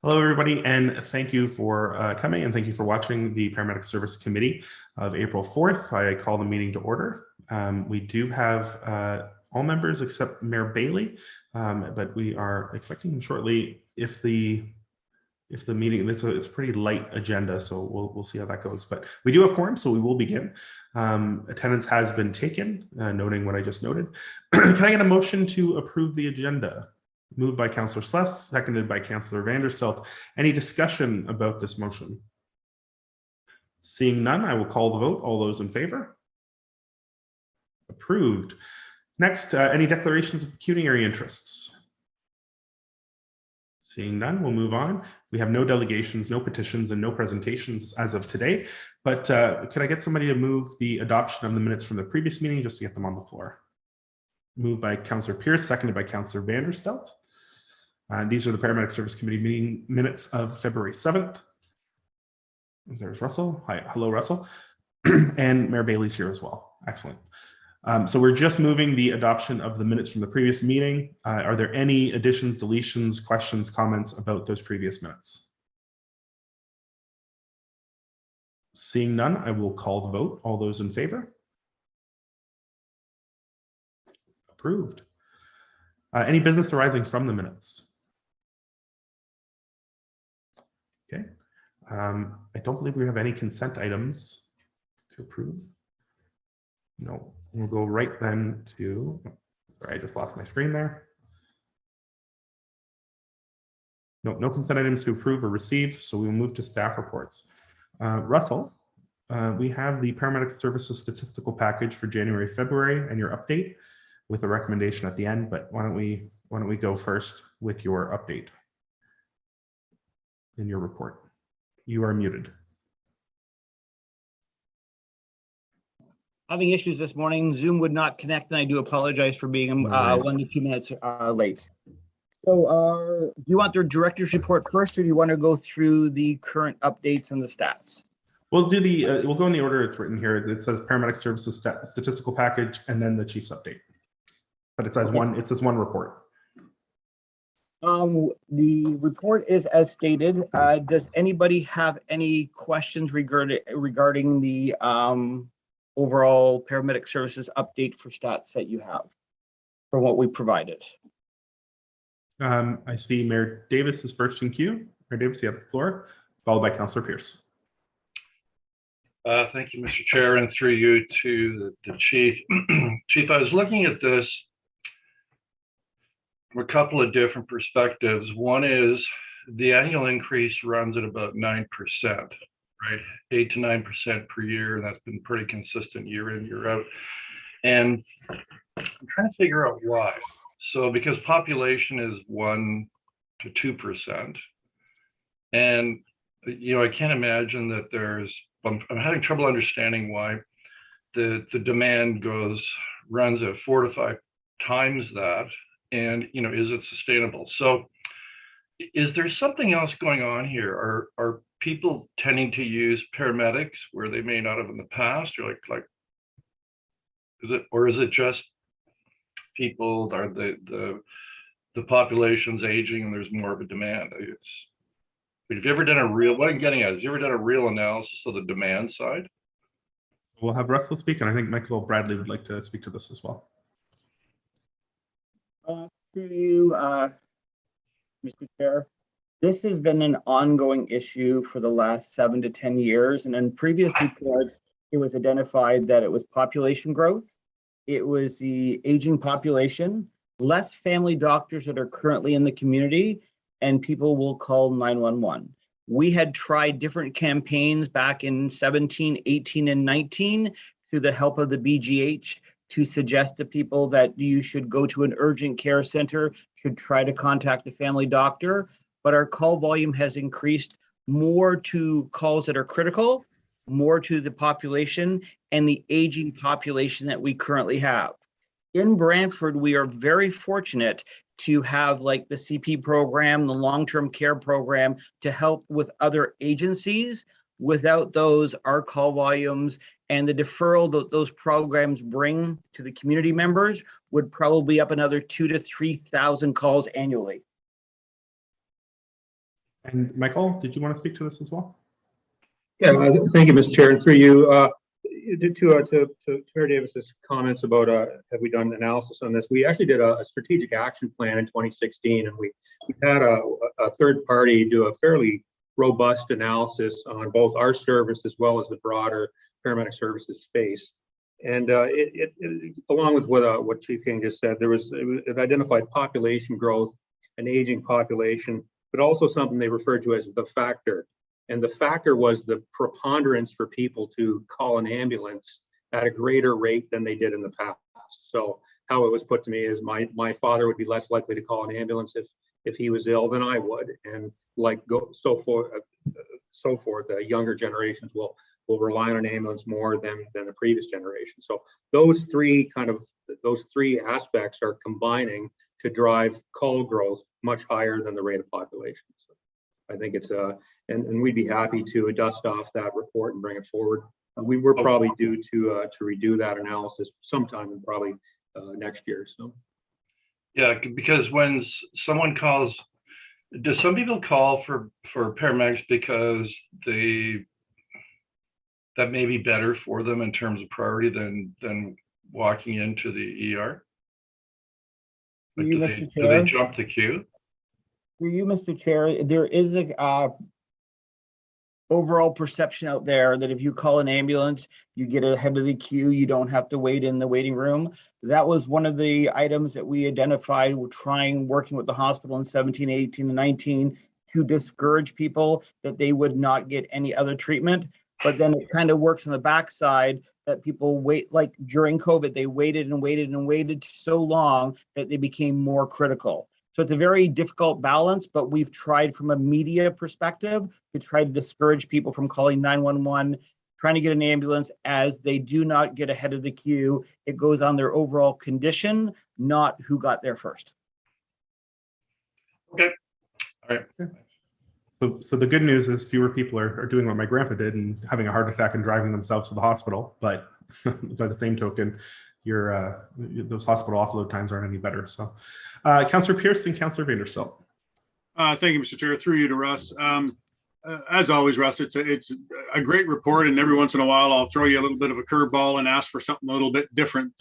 Hello, everybody, and thank you for coming, and thank you for watching the Paramedic Service Committee of April 4th. I call the meeting to order. We do have all members except Mayor Bailey, but we are expecting him shortly. If the meeting, it's a pretty light agenda, so we'll see how that goes. But we do have quorum, so we will begin. Attendance has been taken, noting what I just noted. Can I get a motion to approve the agenda? Moved by Councillor Sless, seconded by Councillor Vanderstelt. Any discussion about this motion? Seeing none, I will call the vote. All those in favor? Approved. Next, any declarations of pecuniary interests? Seeing none, we'll move on. We have no delegations, no petitions, and no presentations as of today. But could I get somebody to move the adoption of the minutes from the previous meeting just to get them on the floor? Moved by Councillor Pierce, seconded by Councillor Vanderstelt. These are the Paramedic Service Committee meeting minutes of February 7th. There's Russell. Hi, hello, Russell. And Mayor Bailey's here as well. Excellent. So we're just moving the adoption of the minutes from the previous meeting. Are there any additions, deletions, questions, comments about those previous minutes? Seeing none, I will call the vote. All those in favor? Approved. Any business arising from the minutes? Okay. I don't believe we have any consent items to approve. No, we'll go right then to, sorry, I just lost my screen there. No consent items to approve or receive, so we will move to staff reports. Russell, we have the Paramedic Services statistical package for January, February, and your update with a recommendation at the end, but why don't we go first with your update in your report. You are muted. Having issues this morning. Zoom would not connect, and I do apologize for being 1 to 2 minutes late. So do you want the director's report first, or do you want to go through the current updates and the stats? We'll do we'll go in the order it's written here. It says Paramedic Services statistical package and then the chief's update. But it says one report. The report is as stated. Does anybody have any questions regarding the overall Paramedic Services update for stats that you have from what we provided? I see Mayor Davis is first in queue. Mayor Davis, you have the floor, followed by Councillor Pierce. Thank you, Mr. Chair, and through you to the Chief. Chief, I was looking at this from a couple of different perspectives. One is the annual increase runs at about 9%, right? 8 to 9% per year, and that's been pretty consistent year in, year out. And I'm trying to figure out why. So because population is 1 to 2%, and I can't imagine that I'm having trouble understanding why the demand runs at 4 to 5 times that. And is it sustainable? So is there something else going on here? Are people tending to use paramedics where they may not have in the past, or is it just people, are the population's aging and there's more of a demand? Have you ever done what I'm getting at, have you ever done a real analysis of the demand side? We'll have Russell speak, and I think Michael Bradley would like to speak to this as well. Through you, Mr. Chair, this has been an ongoing issue for the last 7 to 10 years. And in previous reports, it was identified that it was population growth. It was the aging population, less family doctors that are currently in the community, and people will call 911. We had tried different campaigns back in 17, 18, and 19 through the help of the BGH to suggest to people that you should go to an urgent care center, should try to contact a family doctor. But our call volume has increased more to calls that are critical, more to the population and the aging population that we currently have. In Brantford, we are very fortunate to have like the CP program, the long-term care program, to help with other agencies. Without those, our call volumes and the deferral that those programs bring to the community members would probably be up another 2,000 to 3,000 calls annually. And Michael, did you want to speak to this as well? Yeah, thank you, Mr. Chair, and through you, to Chair Davis's comments about have we done analysis on this? We actually did a strategic action plan in 2016, and we had a third party do a fairly robust analysis on both our service as well as the broader paramedic services space. And it along with what Chief King just said, it identified population growth, an aging population, but also something they referred to as the factor. And the factor was the preponderance for people to call an ambulance at a greater rate than they did in the past. So how it was put to me is my father would be less likely to call an ambulance if he was ill than I would, and so forth. Younger generations will rely on an ambulance more than the previous generation. So those three aspects are combining to drive call growth much higher than the rate of population. So I think it's and we'd be happy to dust off that report and bring it forward. We were probably due to redo that analysis sometime in probably next year. So yeah, because when someone calls, does some people call for paramedics because that may be better for them in terms of priority than walking into the ER? Like, do they jump the queue? For you, Mr. Chair, there is a overall perception out there that if you call an ambulance, you get ahead of the queue, you don't have to wait in the waiting room. That was one of the items that we identified. We're working with the hospital in 17, 18, and 19 to discourage people that they would not get any other treatment. But then it kind of works on the backside that people wait, like during COVID, they waited and waited and waited so long that they became more critical. So it's a very difficult balance, but we've tried from a media perspective to try to discourage people from calling 911, trying to get an ambulance, as they do not get ahead of the queue. It goes on their overall condition, not who got there first. Okay. All right. So the good news is fewer people are doing what my grandpa did and having a heart attack and driving themselves to the hospital. But by the same token, those hospital offload times aren't any better. So Councillor Pierce and Councillor Vanderstel. Thank you, Mr. Chair. Through you to Russ. As always, Russ, it's a great report, and every once in a while I'll throw you a little bit of a curveball and ask for something a little bit different.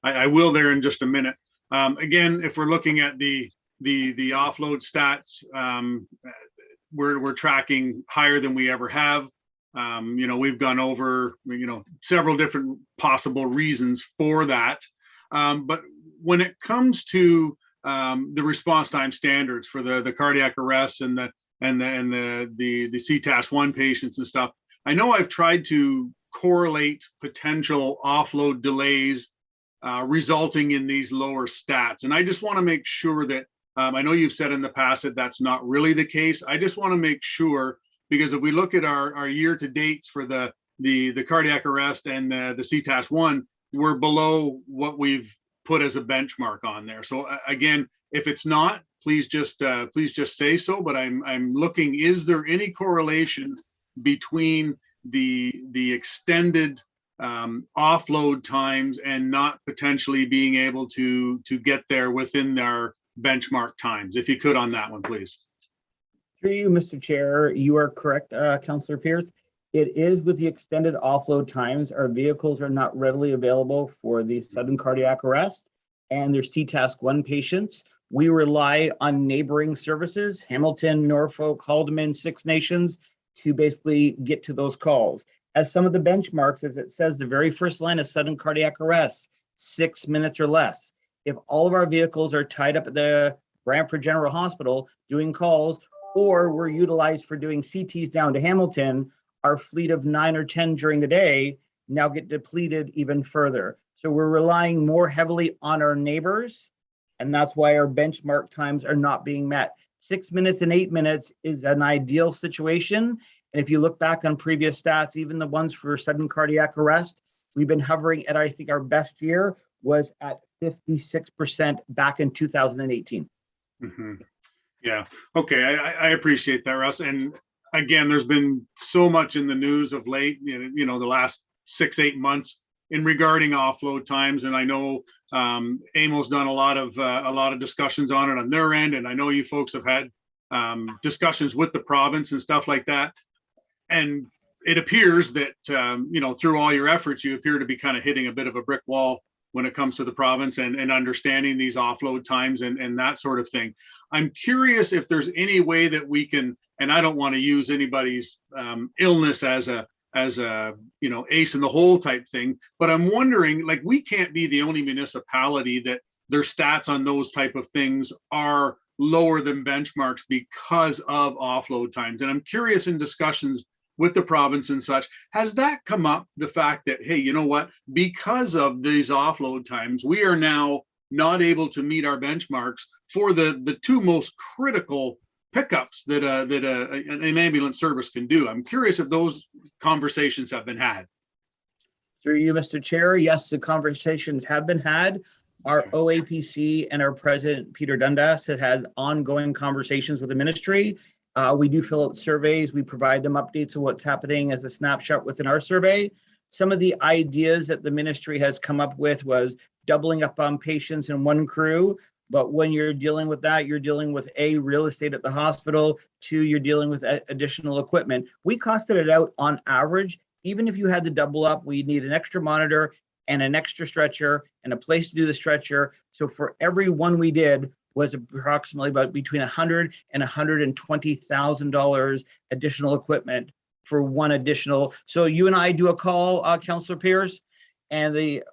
I will there in just a minute. Again, if we're looking at the offload stats, we're tracking higher than we ever have. We've gone over several different possible reasons for that, but when it comes to the response time standards for the cardiac arrest and the CTAS-1 patients and stuff, I know I've tried to correlate potential offload delays resulting in these lower stats, and I just want to make sure that I know you've said in the past that that's not really the case. I just want to make sure, because if we look at our year-to-dates for the cardiac arrest and the CTAS-1, we're below what we've put as a benchmark on there. So again, if it's not, please just say so. But I'm looking, is there any correlation between the extended offload times and not potentially being able to get there within our benchmark times? If you could on that one, please. Through you, Mr. Chair, you are correct, Councillor Pierce. It is with the extended offload times. Our vehicles are not readily available for the sudden cardiac arrest and their CTAS-1 patients. We rely on neighboring services, Hamilton, Norfolk, Haldimand, Six Nations, to basically get to those calls. As some of the benchmarks, as it says, the very first line of sudden cardiac arrest, 6 minutes or less. If all of our vehicles are tied up at the Brantford General Hospital doing calls, or we're utilized for doing CTs down to Hamilton, our fleet of 9 or 10 during the day now get depleted even further. So we're relying more heavily on our neighbors, and that's why our benchmark times are not being met. 6 minutes and 8 minutes is an ideal situation. And if you look back on previous stats, even the ones for sudden cardiac arrest, we've been hovering at, I think our best year was at 56% back in 2018. Mm-hmm. Yeah. Okay. I appreciate that, Russ. And again, there's been so much in the news of late, the last 6-8 months in regarding offload times. And I know AMO's done a lot of discussions on it on their end. And I know you folks have had discussions with the province and stuff like that. And it appears that, through all your efforts, you appear to be kind of hitting a bit of a brick wall when it comes to the province and understanding these offload times and that sort of thing. I'm curious if there's any way that we can, and I don't want to use anybody's illness as a ace in the hole type thing, but I'm wondering, like, we can't be the only municipality that their stats on those type of things are lower than benchmarks because of offload times. And I'm curious, in discussions with the province and such, has that come up, the fact that, hey, you know what, because of these offload times, we are now not able to meet our benchmarks for the two most critical pickups that an ambulance service can do. I'm curious if those conversations have been had. Through you, Mr. Chair, yes, the conversations have been had. Our OAPC and our president, Peter Dundas, has had ongoing conversations with the ministry. We do fill out surveys. We provide them updates of what's happening as a snapshot within our survey. Some of the ideas that the ministry has come up with was doubling up on patients in one crew. But when you're dealing with that, you're dealing with A, real estate at the hospital, 2, you're dealing with additional equipment. We costed it out on average. Even if you had to double up, we need an extra monitor and an extra stretcher and a place to do the stretcher. So for every one we did was approximately about between $100,000 and $120,000 additional equipment for one additional. So you and I do a call, Councillor Pierce, and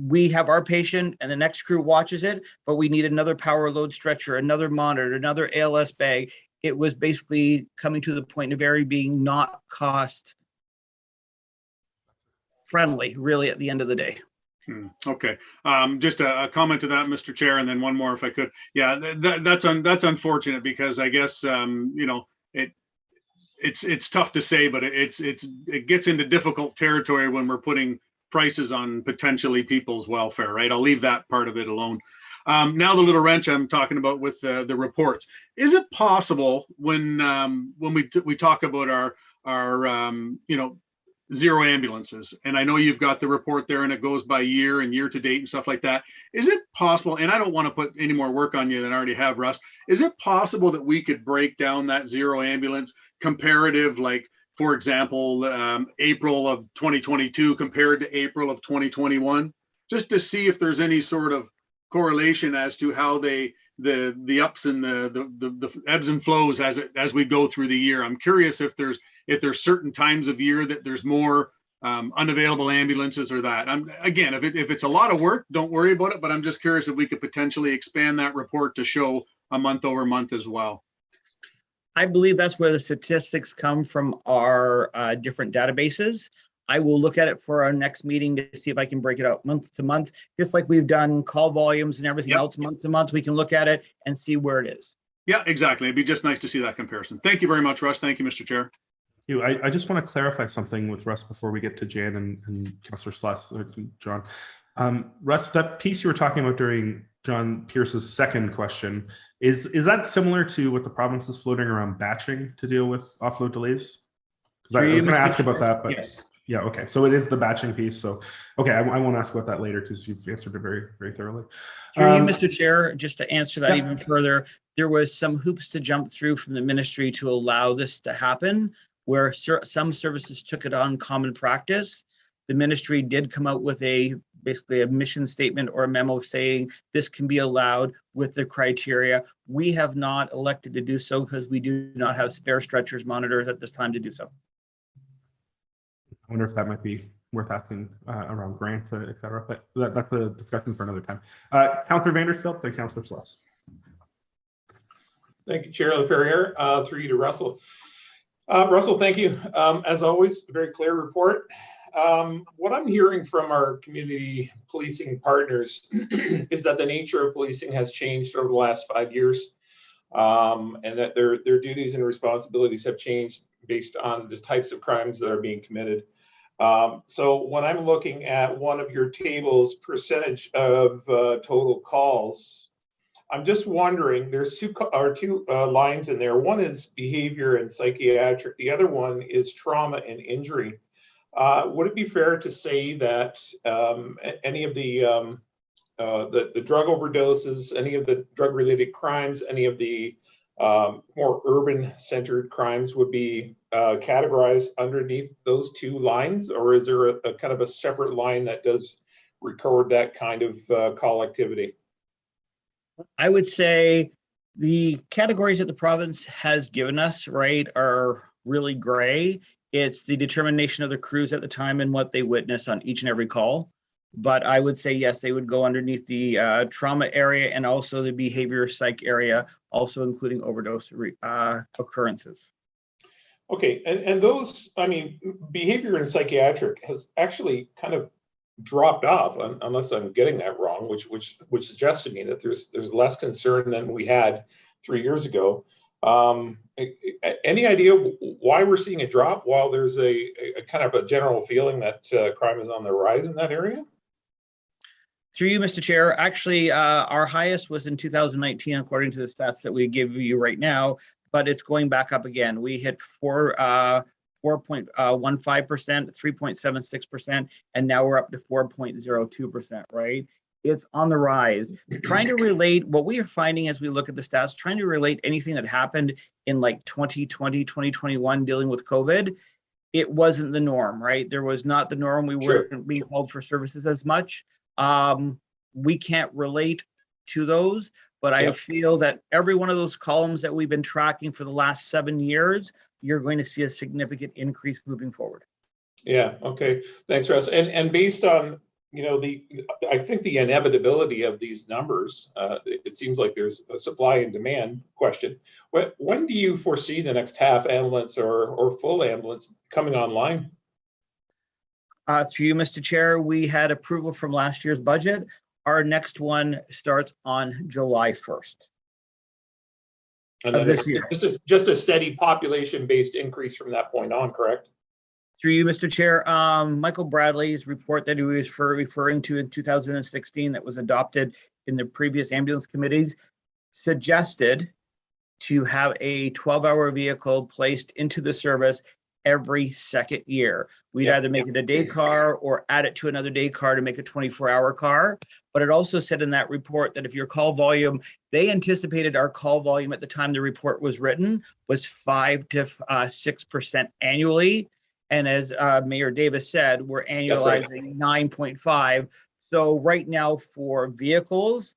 we have our patient and the next crew watches it, but we need another power load stretcher, another monitor, another ALS bag. It was basically coming to the point of very being not cost friendly, really, at the end of the day. Okay. Just a comment to that, Mr. Chair, and then one more if I could. Yeah, that's unfortunate, because I guess it's tough to say, but it gets into difficult territory when we're putting prices on potentially people's welfare, right? I'll leave that part of it alone. Now the little wrench I'm talking about with the reports. Is it possible when we talk about our zero ambulances, and I know you've got the report there and it goes by year and year to date and stuff like that. Is it possible, and I don't want to put any more work on you than I already have, Russ, is it possible that we could break down that zero ambulance comparative, like, for example, April of 2022 compared to April of 2021, just to see if there's any sort of correlation as to how the ups and the ebbs and flows as we go through the year? I'm curious if there's certain times of year that there's more unavailable ambulances or that. Again, if it's a lot of work, don't worry about it, but I'm just curious if we could potentially expand that report to show a month over month as well. I believe that's where the statistics come from, our different databases. I will look at it for our next meeting to see if I can break it out month to month, just like we've done call volumes and everything else month to month. We can look at it and see where it is. Yeah, exactly. It'd be just nice to see that comparison. Thank you very much, Russ. Thank you, Mr. Chair. I just want to clarify something with Russ before we get to Jan and Councillor Sloss, John. Russ, that piece you were talking about during John Pierce's second question, is that similar to what the province is floating around batching to deal with offload delays? Because I was going to ask about that, but yes. Yeah, okay. So it is the batching piece. So, okay, I won't ask about that later because you've answered it very, very thoroughly. Through you, Mr. Chair, just to answer that even further, there was some hoops to jump through from the ministry to allow this to happen, where some services took it on common practice. The ministry did come out with basically a mission statement or a memo saying this can be allowed with the criteria. We have not elected to do so because we do not have spare stretchers monitors at this time to do so. I wonder if that might be worth asking around grants, et cetera, but that's a discussion for another time. Councillor Vanderstelp, then Councillor Sloss. Thank you, Chair LaFerriere. Through you to Russell. Russell, thank you. As always, a very clear report. What I'm hearing from our community policing partners is that the nature of policing has changed over the last 5 years, and that their duties and responsibilities have changed based on the types of crimes that are being committed. So when I'm looking at one of your tables, percentage of total calls, I'm just wondering, there's two lines in there. One is behavior and psychiatric. The other one is trauma and injury. Would it be fair to say that any of the drug overdoses, any of the drug-related crimes, any of the more urban-centered crimes would be categorized underneath those two lines, or is there a kind of a separate line that does record that kind of call activity? I would say the categories that the province has given us, right, are really gray. It's the determination of the crews at the time and what they witness on each and every call. But I would say, yes, they would go underneath the trauma area and also the behavior psych area, also including overdose occurrences. Okay, and those, I mean, behavior and psychiatric has actually kind of dropped off, unless I'm getting that wrong, which suggests to me that there's less concern than we had 3 years ago. Any idea why we're seeing a drop while there's a kind of a general feeling that crime is on the rise in that area? Through you, Mr. Chair, actually, our highest was in 2019, according to the stats that we give you right now, but it's going back up again. We hit 4.15%, 3.76%, and now we're up to 4.02%, right? It's on the rise. Trying to relate what we are finding as we look at the stats, trying to relate anything that happened in like 2020, 2021 dealing with COVID, it wasn't the norm, right? There was not the norm. We weren't being called for services as much. We can't relate to those, but I feel that every one of those columns that we've been tracking for the last 7 years, you're going to see a significant increase moving forward. Yeah. Okay. Thanks, Russ. And based on, you know, I think the inevitability of these numbers, it seems like there's a supply and demand question. When do you foresee the next half ambulance or full ambulance coming online? Through you, Mr. Chair, we had approval from last year's budget. Our next one starts on July 1st. And of this year. Just a steady population-based increase from that point on, correct? Through you, Mr. Chair, Michael Bradley's report that he was referring to in 2016 that was adopted in the previous ambulance committees suggested to have a 12-hour vehicle placed into the service every second year. We'd either make it a day car or add it to another day car to make a 24-hour car. But it also said in that report that if your call volume, they anticipated our call volume at the time the report was written was 5 to 6% annually. And as Mayor Davis said, we're annualizing 9.5. So right now for vehicles,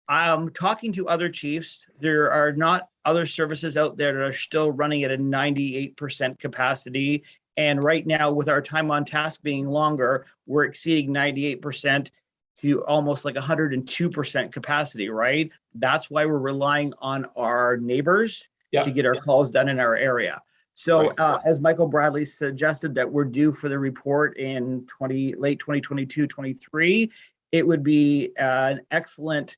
I'm talking to other chiefs. There are not other services out there that are still running at a 98% capacity. And right now, with our time on task being longer, we're exceeding 98% to almost like 102% capacity, right? That's why we're relying on our neighbors to get our calls done in our area. So as Michael Bradley suggested that we're due for the report in late 2022, 23, it would be an excellent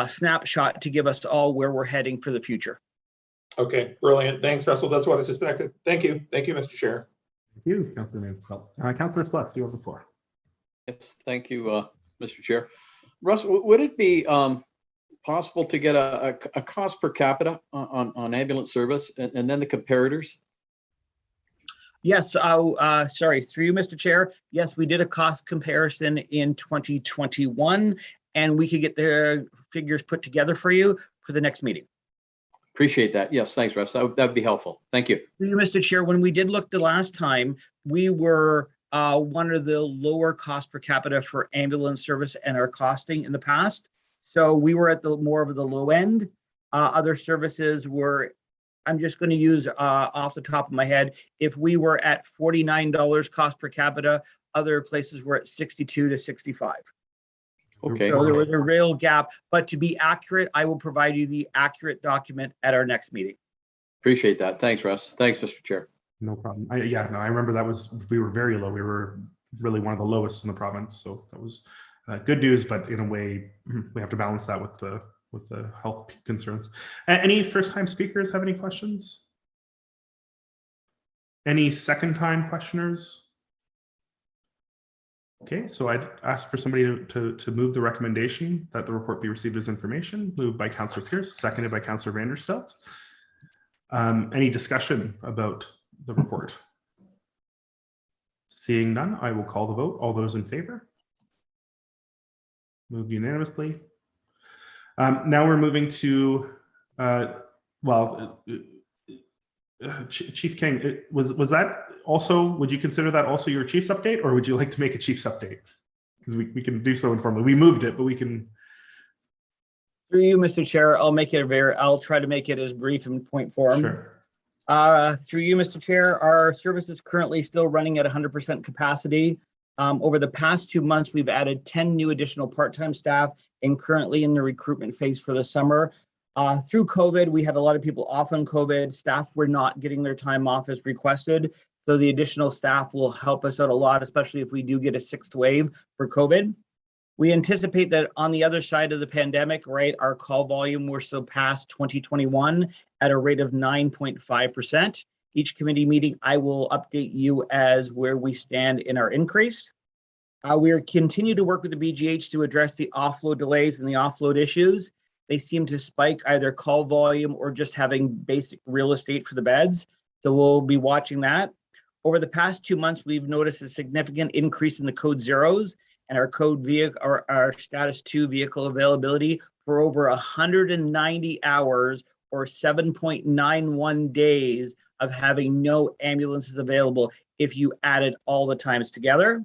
snapshot to give us all where we're heading for the future. Okay, brilliant. Thanks, Russell. That's what I suspected. Thank you. Thank you, Mr. Chair. Thank you, Councillor Mansell. Councillor Sluff, you have the floor. Yes, thank you, Mr. Chair. Russ, would it be possible to get a cost per capita on ambulance service and then the comparators? Yes, sorry, through you, Mr. Chair. Yes, we did a cost comparison in 2021, and we could get the figures put together for you for the next meeting. Appreciate that. Yes, thanks, Russ. That would be helpful. Thank you. Through you, Mr. Chair, when we did look the last time, we were one of the lower cost per capita for ambulance service and our costing in the past. So we were at the more of the low end. Other services were, I'm just going to use off the top of my head, if we were at $49 cost per capita, other places were at 62 to 65. Okay. So there was a real gap, but to be accurate, I will provide you the accurate document at our next meeting. Appreciate that. Thanks, Russ. Thanks, Mr. Chair. No problem. I remember we were very low. We were really one of the lowest in the province. So that was good news, but in a way, we have to balance that with the health concerns. Any first-time speakers have any questions? Any second-time questioners? Okay, so I'd ask for somebody to move the recommendation that the report be received as information. Moved by Councillor Pierce, seconded by Councillor Vanderstelt. Any discussion about the report? Seeing none, I will call the vote. All those in favor? Moved unanimously. Now we're moving to well, Chief King, was that also, would you consider that also your chief's update, or would you like to make a chief's update? Because we can do so informally. We moved it, but we can. Through you, Mr. Chair, I'll try to make it as brief and point form. Sure. Through you, Mr. Chair, our service is currently still running at 100% capacity. Over the past 2 months, we've added 10 new additional part-time staff and currently in the recruitment phase for the summer. Through COVID, we had a lot of people off on COVID. Staff were not getting their time off as requested. So the additional staff will help us out a lot, especially if we do get a 6th wave for COVID. We anticipate that on the other side of the pandemic, right, our call volume will surpass 2021 at a rate of 9.5%. Each committee meeting, I will update you as where we stand in our increase. We are continue to work with the BGH to address the offload delays and the offload issues. They seem to spike either call volume or just having basic real estate for the beds. So we'll be watching that. Over the past 2 months, we've noticed a significant increase in the code zeros and our code vehicle, or our status 2 vehicle availability for over 190 hours or 7.91 days of having no ambulances available if you added all the times together.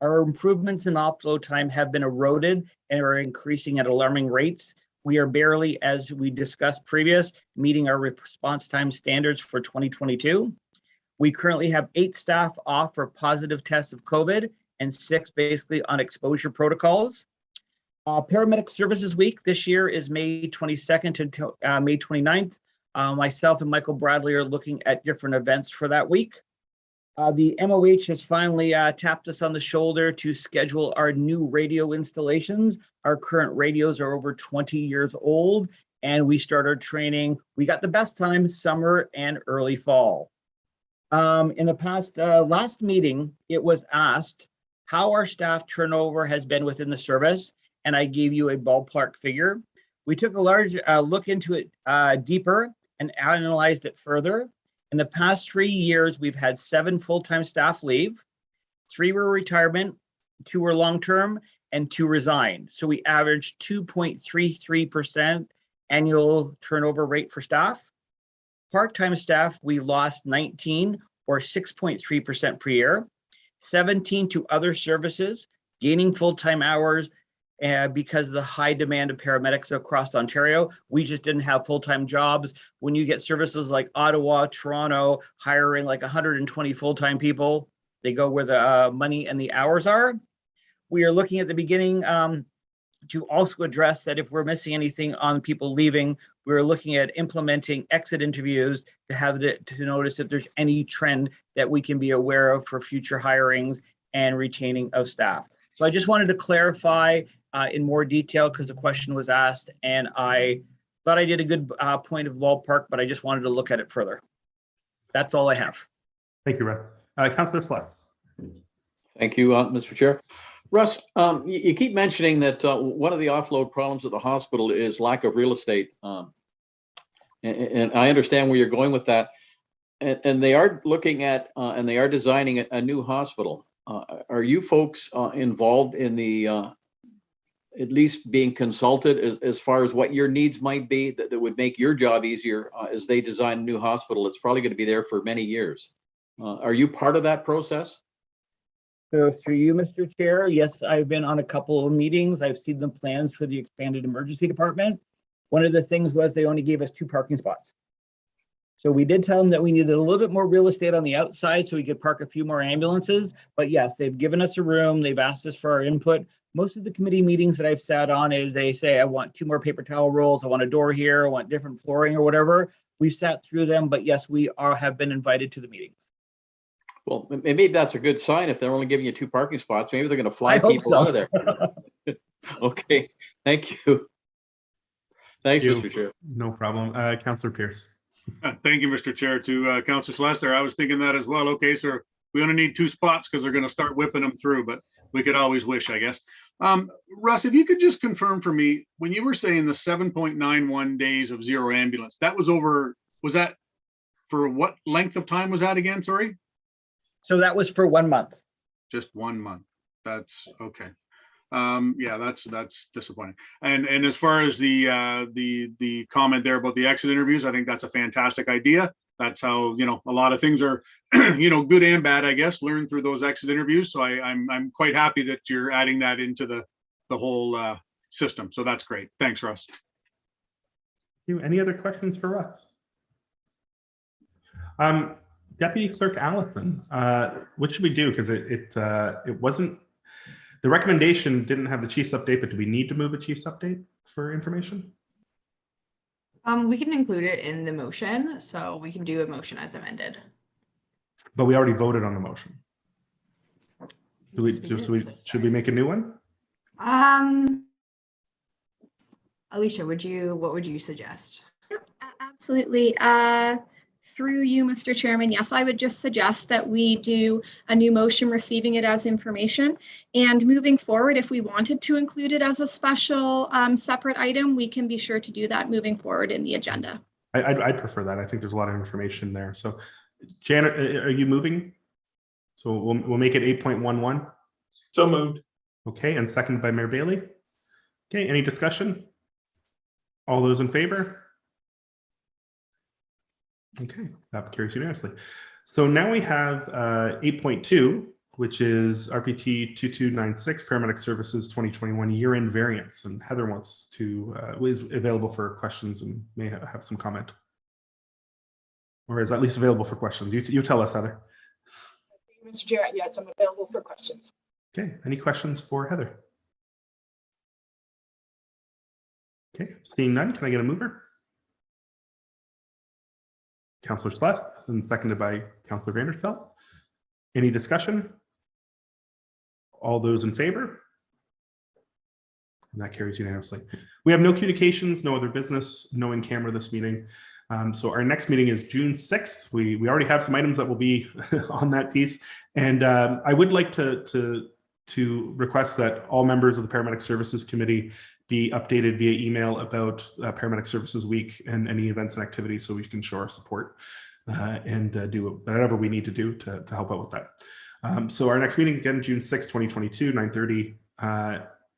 Our improvements in offload time have been eroded and are increasing at alarming rates. We are barely, as we discussed previous, meeting our response time standards for 2022. We currently have 8 staff off for positive tests of COVID and 6 basically on exposure protocols. Paramedic Services Week this year is May 22nd to May 29th. Myself and Michael Bradley are looking at different events for that week. The MOH has finally tapped us on the shoulder to schedule our new radio installations. Our current radios are over 20 years old, and we started training. We got the best time, summer and early fall. In the past last meeting, it was asked how our staff turnover has been within the service, and I gave you a ballpark figure. We took a large look into it deeper and analyzed it further. In the past 3 years, we've had 7 full-time staff leave, 3 were retirement, 2 were long-term, and 2 resigned. So we averaged 2.33% annual turnover rate for staff. Part-time staff, we lost 19 or 6.3% per year, 17 to other services, gaining full-time hours because of the high demand of paramedics across Ontario. We just didn't have full-time jobs. When you get services like Ottawa, Toronto, hiring like 120 full-time people, they go where the money and the hours are. We are looking at the beginning to also address that if we're missing anything on people leaving, we're looking at implementing exit interviews to notice if there's any trend that we can be aware of for future hirings and retaining of staff. So I just wanted to clarify in more detail because the question was asked, and I thought I did a good point of ballpark, but I just wanted to look at it further. That's all I have. Thank you, Russ. Councillor Slack. Thank you, Mr. Chair. Russ, you keep mentioning that one of the offload problems at the hospital is lack of real estate. And I understand where you're going with that. And they are looking at and they are designing a new hospital. Are you folks involved in the at least being consulted as far as what your needs might be that would make your job easier as they design a new hospital? It's probably going to be there for many years. Are you part of that process? So through you, Mr. Chair, yes, I've been on a couple of meetings. I've seen the plans for the expanded emergency department. One of the things was they only gave us 2 parking spots. So we did tell them that we needed a little bit more real estate on the outside so we could park a few more ambulances. But yes, they've given us a room. They've asked us for our input. Most of the committee meetings that I've sat on is they say, I want 2 more paper towel rolls. I want a door here. I want different flooring or whatever. We've sat through them, but yes, we have been invited to the meetings. Well, maybe that's a good sign. If they're only giving you 2 parking spots, maybe they're going to fly people out of there. Okay, thank you. Thanks, Mr. Chair. No problem. Councillor Pierce. Thank you, Mr. Chair. To Councillor Celeste, I was thinking that as well. Okay, so we only need 2 spots because they're going to start whipping them through, but we could always wish, I guess. Russ, if you could just confirm for me, when you were saying the 7.91 days of zero ambulance, that was that for what length of time was that again? Sorry. So that was for 1 month. Just 1 month. That's okay. Yeah, that's disappointing. And as far as the comment there about the exit interviews, I think that's a fantastic idea. That's how, you know, a lot of things are, you know, good and bad, I guess, learn through those exit interviews. So I'm quite happy that you're adding that into the whole system. So that's great. Thanks, Russ. Any other questions for Russ? Deputy Clerk Allison, what should we do? Because it wasn't, the recommendation didn't have the Chiefs update, but do we need to move the Chiefs update for information? We can include it in the motion, so we can do a motion as amended. But we already voted on the motion. Should we make a new one? Alicia, what would you suggest? Yep, absolutely. Through you, Mr. Chairman, yes, I would just suggest that we do a new motion receiving it as information. And moving forward, if we wanted to include it as a special separate item, we can be sure to do that moving forward in the agenda. I'd prefer that. I think there's a lot of information there. So Janet, are you moving? So we'll make it 8.11. So moved. Okay, and seconded by Mayor Bailey. Okay, any discussion? All those in favor? Okay, that carries unanimously. So now we have 8.2, which is RPT 2296 Paramedic Services 2021 year-end variance, and Heather wants to is available for questions and may have some comment, or is at least available for questions. You tell us, Heather. Mr. Chair, yes, I'm available for questions. Okay, any questions for Heather? Okay, seeing none, can I get a mover? Councillor Sleth, and seconded by Councillor Vanderfelt. Any discussion? All those in favor? And that carries unanimously. We have no communications, no other business, no in camera this meeting. So our next meeting is June 6th. We already have some items that will be on that piece. And I would like to request that all members of the Paramedic Services Committee be updated via email about Paramedic Services Week and any events and activities, so we can show our support and do whatever we need to do to help out with that. So our next meeting, again, June 6, 2022, 9:30.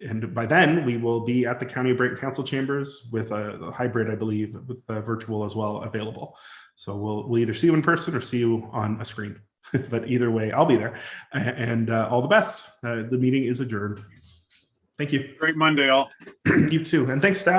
And by then, we will be at the County of Brayton Council Chambers with a hybrid, I believe, with virtual as well available. So we'll either see you in person or see you on a screen. But either way, I'll be there. And all the best. The meeting is adjourned. Thank you. Great Monday, all. You too. And thanks, staff.